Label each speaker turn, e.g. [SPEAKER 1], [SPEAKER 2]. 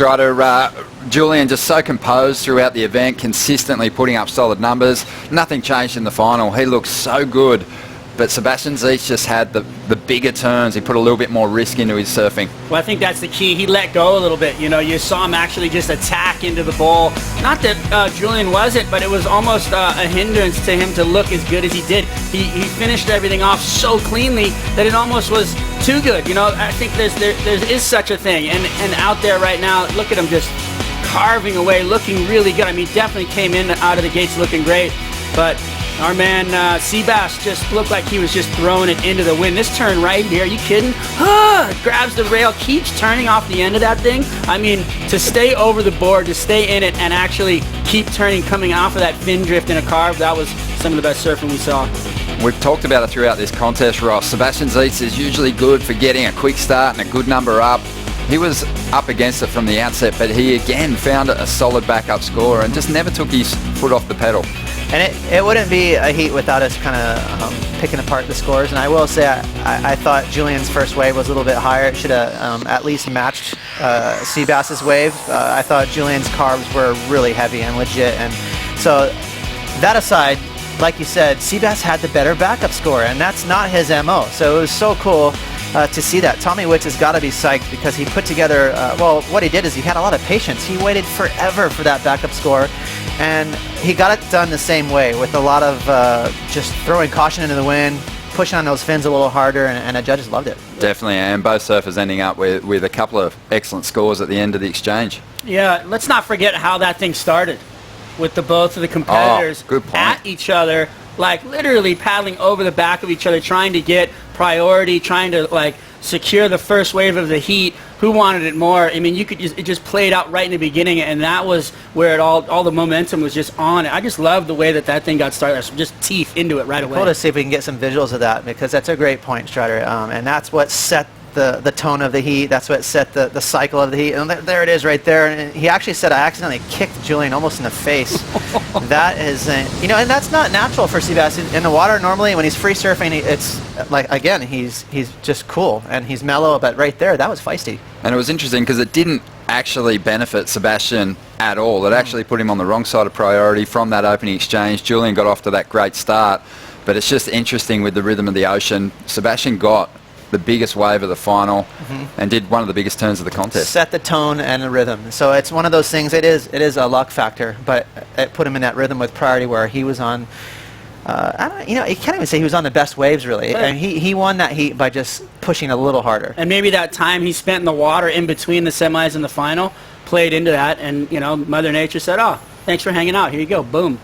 [SPEAKER 1] Strider, Julian just so composed throughout the event, consistently putting up solid numbers. Nothing changed in the final. He looked so good. But Sebastian Zietz just had the bigger turns. He put a little bit more risk into his surfing.
[SPEAKER 2] Well, I think that's the key. He let go a little bit. You know, you saw him actually just attack into the bowl. Not that Julian wasn't, but it was almost a hindrance to him to look as good as he did. He finished everything off so cleanly that it almost was too good. You know, I think there is such a thing. And out there right now, look at him just carving away, looking really good. I mean, definitely came in out of the gates looking great. But our man Sebastian just looked like he was just throwing it into the wind. This turn right here, are you kidding? Grabs the rail, keeps turning off the end of that thing. I mean, to stay over the board, to stay in it, and actually keep turning, coming off of that fin drift in a carve, that was some of the best surfing we saw.
[SPEAKER 1] We've talked about it throughout this contest, Ross. Sebastian Zietz is usually good for getting a quick start and a good number up. He was up against it from the outset, but he again found a solid backup score and just never took his foot off the pedal.
[SPEAKER 3] And it wouldn't be a heat without us kind of picking apart the scores. And I will say I thought Julian's first wave was a little bit higher. It should have at least matched Sebastian's wave. I thought Julian's carves were really heavy and legit. And so that aside, like you said, Sebastian had the better backup score, and that's not his MO. So it was so cool to see that. Tommy Witz has got to be psyched because he put together, well, what he did is he had a lot of patience. He waited forever for that backup score, and he got it done the same way with a lot of just throwing caution into the wind, pushing on those fins a little harder, and the judges loved it.
[SPEAKER 1] Definitely, and both surfers ending up with a couple of excellent scores at the end of the exchange.
[SPEAKER 2] Yeah, let's not forget how that thing started with both of the competitors at each other, like literally paddling over the back of each other, trying to get priority, trying to like secure the first wave of the heat. Who wanted it more? I mean, it just played out right in the beginning, and that was where it all the momentum was just on it. I just love the way that thing got started. Just teeth into it right away.
[SPEAKER 3] Cool to see if we can get some visuals of that, because that's a great point, Strider, and that's what set the tone of the heat. That's what set the cycle of the heat. And there it is right there. And he actually said, I accidentally kicked Julian almost in the face. That is, you know, and that's not natural for Sebastian. In the water, normally, when he's free surfing, it's like, again, he's just cool and he's mellow, but right there, that was feisty.
[SPEAKER 1] And it was interesting because it didn't actually benefit Sebastian at all. It actually put him on the wrong side of priority from that opening exchange. Julian got off to that great start, but it's just interesting with the rhythm of the ocean. Sebastian got the biggest wave of the final and did one of the biggest turns of the contest.
[SPEAKER 3] Set the tone and the rhythm. So it's one of those things, it is a luck factor, but it put him in that rhythm with priority where he was on, you can't even say he was on the best waves, really.
[SPEAKER 2] Right.
[SPEAKER 3] And he won that heat by just pushing a little harder.
[SPEAKER 2] And maybe that time he spent in the water in between the semis and the final played into that, and, you know, Mother Nature said, oh, thanks for hanging out, here you go, boom.